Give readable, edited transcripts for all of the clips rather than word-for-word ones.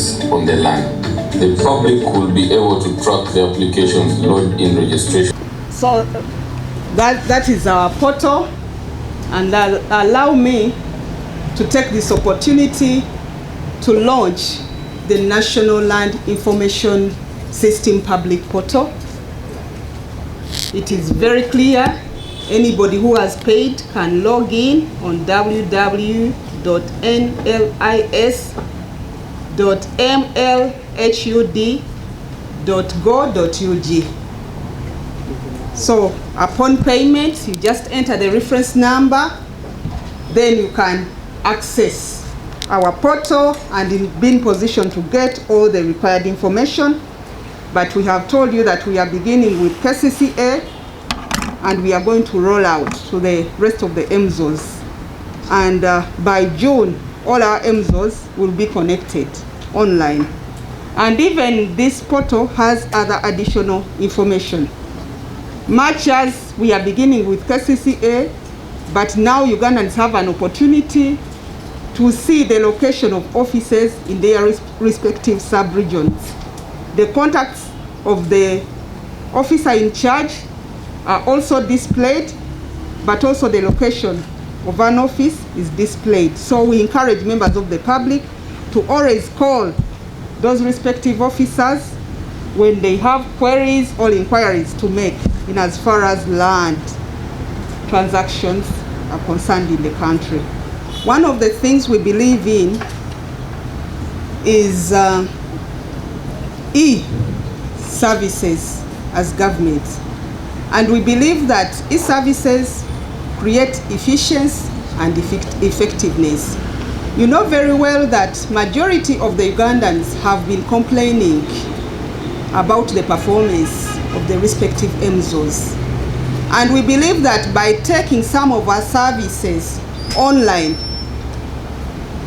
offices on the land. The public will be able to track the applications lodged in registration. So that is our portal, and allow me to take this opportunity to launch the National Land Information System public portal. It is very clear. Anybody who has paid can log in on www.nlis.mlhud.go.ug. So upon payment, you just enter the reference number, then you can access our portal and be in position to get all the required information. But we have told you that we are beginning with KCCA, and we are going to roll out to the rest of the MZOs. And by June, all our MZOs will be connected online. And even this portal has other additional information. Much as we are beginning with KCCA, but now Ugandans have an opportunity to see the location of offices in their respective sub-regions. The contacts of the officer in charge are also displayed, but also the location of an office is displayed. So we encourage members of the public to always call those respective officers when they have queries or inquiries to make in as far as land transactions are concerned in the country. One of the things we believe in is e-services as government. And we believe that e-services create efficiency and effectiveness. You know very well that majority of the Ugandans have been complaining about the performance of the respective MZOs. And we believe that by taking some of our services online,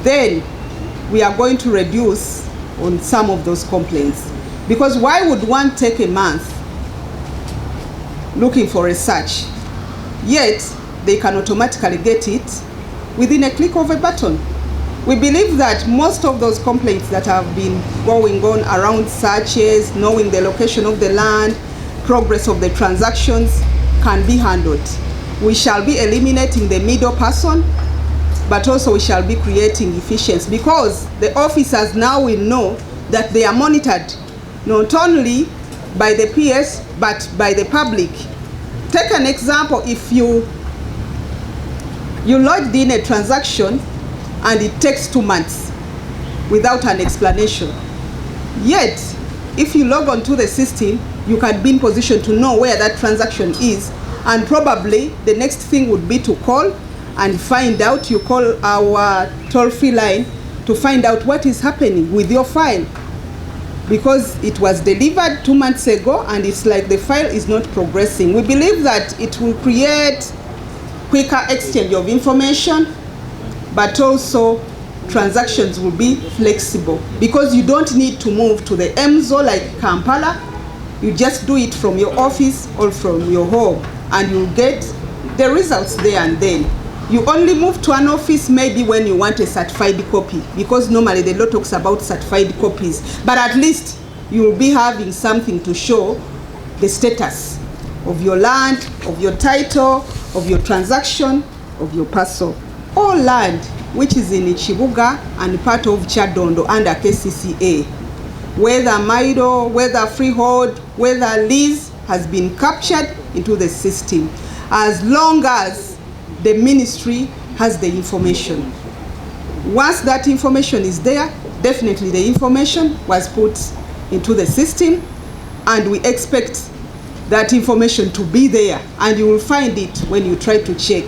then we are going to reduce on some of those complaints. Because why would one take a month looking for a search, yet they can automatically get it within a click of a button? We believe that most of those complaints that have been going on around searches, knowing the location of the land, progress of the transactions can be handled. We shall be eliminating the middle person, but also we shall be creating efficiency, because the officers now will know that they are monitored not only by the PS but by the public. Take an example. If you lodged in a transaction and it takes 2 months without an explanation, yet if you log on to the system, you can be in position to know where that transaction is, and probably the next thing would be to call and find out. You call our toll-free line to find out what is happening with your file, because it was delivered 2 months ago and it's like the file is not progressing. We believe that it will create quicker exchange of information, but also transactions will be flexible, because you don't need to move to the MZO like Kampala. You just do it from your office or from your home, and you'll get the results there and then. You only move to an office maybe when you want a certified copy, because normally the law talks about certified copies, but at least you will be having something to show the status of your land, of your title, of your transaction, of your parcel. All land which is in Chibuga and part of Chadondo under KCCA, whether Maido, whether freehold, whether lease, has been captured into the system, as long as the ministry has the information. Once that information is there, definitely the information was put into the system, and we expect that information to be there, and you will find it when you try to check.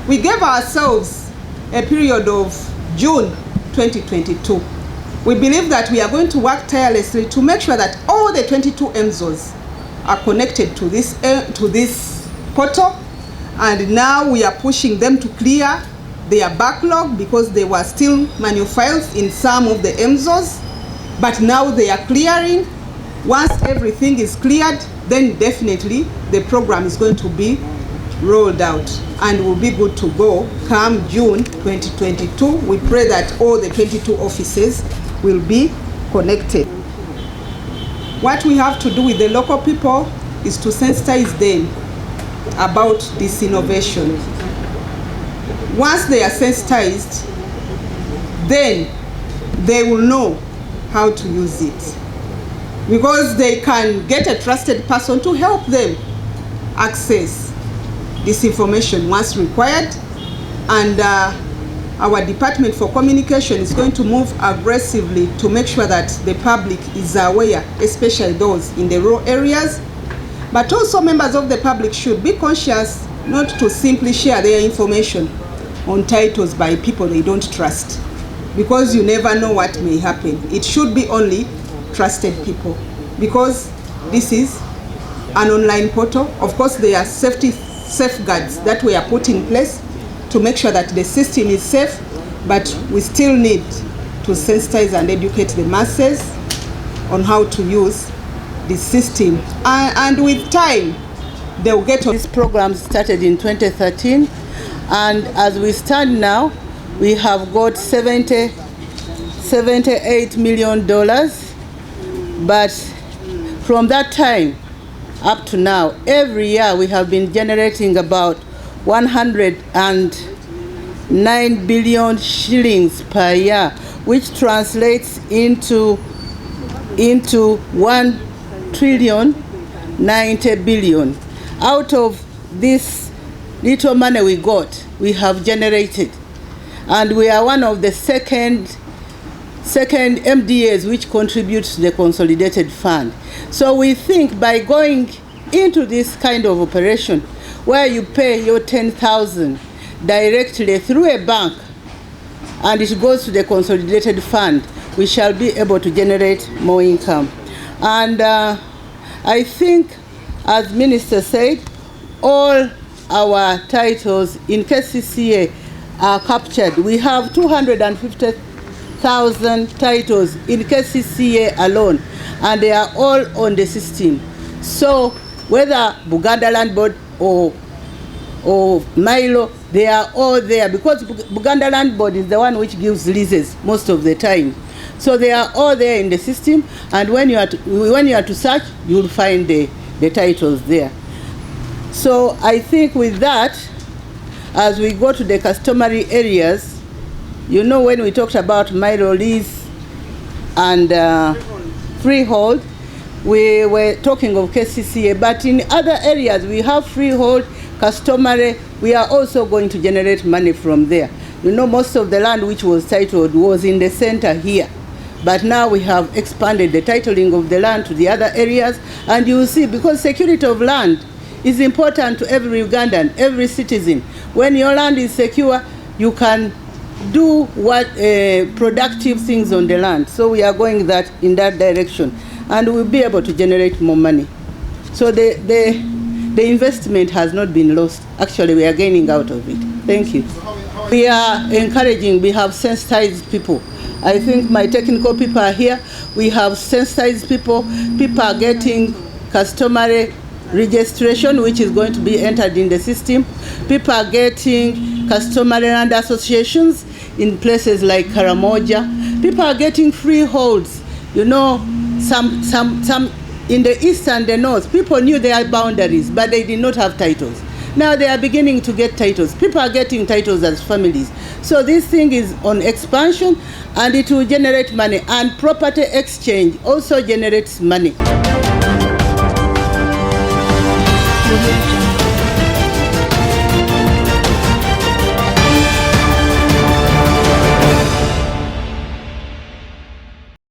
We gave ourselves a period of June 2022. We believe that we are going to work tirelessly to make sure that all the 22 MZOs are connected to this portal, and now we are pushing them to clear their backlog, because there were still manual files in some of the MZOs, but now they are clearing. Once everything is cleared, then definitely the program is going to be rolled out and will be good to go come June 2022. We pray that all the 22 offices will be connected. What we have to do with the local people is to sensitize them about this innovation. Once they are sensitized, then they will know how to use it, because they can get a trusted person to help them access this information once required. And our Department for Communication is going to move aggressively to make sure that the public is aware, especially those in the rural areas. But also members of the public should be conscious not to simply share their information on titles by people they don't trust, because you never know what may happen. It should be only trusted people, because this is an online portal. Of course, there are safeguards that we are put in place to make sure that the system is safe, but we still need to sensitize and educate the masses on how to use the system. And with time, they will get on. This program started in 2013, and as we stand now, we have got $78 million. But from that time up to now, every year we have been generating about 109 billion shillings per year, which translates into 1 trillion 90 billion. Out of this little money we got, we have generated, and we are one of the second MDAs which contributes to the consolidated fund. So we think by going into this kind of operation, where you pay your 10,000 directly through a bank and it goes to the consolidated fund, we shall be able to generate more income. And I think, as Minister said, all our titles in KCCA are captured. We have 250,000 titles in KCCA alone, and they are all on the system. So whether Buganda Land Board or Milo, they are all there, because Buganda Land Board is the one which gives leases most of the time. So they are all there in the system, and when you are to search, you will find the titles there. So I think with that, as we go to the customary areas, you know, when we talked about Milo lease and freehold, we were talking of KCCA, but in other areas we have freehold, customary. We are also going to generate money from there. You know, most of the land which was titled was in the center here, but now we have expanded the titling of the land to the other areas, and you will see, because security of land is important to every Ugandan, every citizen. When your land is secure, you can do what productive things on the land. So we are going in that direction, and we'll be able to generate more money. So the investment has not been lost. Actually, we are gaining out of it. Thank you. We are encouraging, we have sensitized people. I think my technical people are here. We have sensitized people. People are getting customary registration, which is going to be entered in the system. People are getting customary land associations in places like Karamoja. People are getting freeholds. You know, some in the east and the north, people knew their boundaries, but they did not have titles. Now they are beginning to get titles. People are getting titles as families. So this thing is on expansion, and it will generate money. And property exchange also generates money.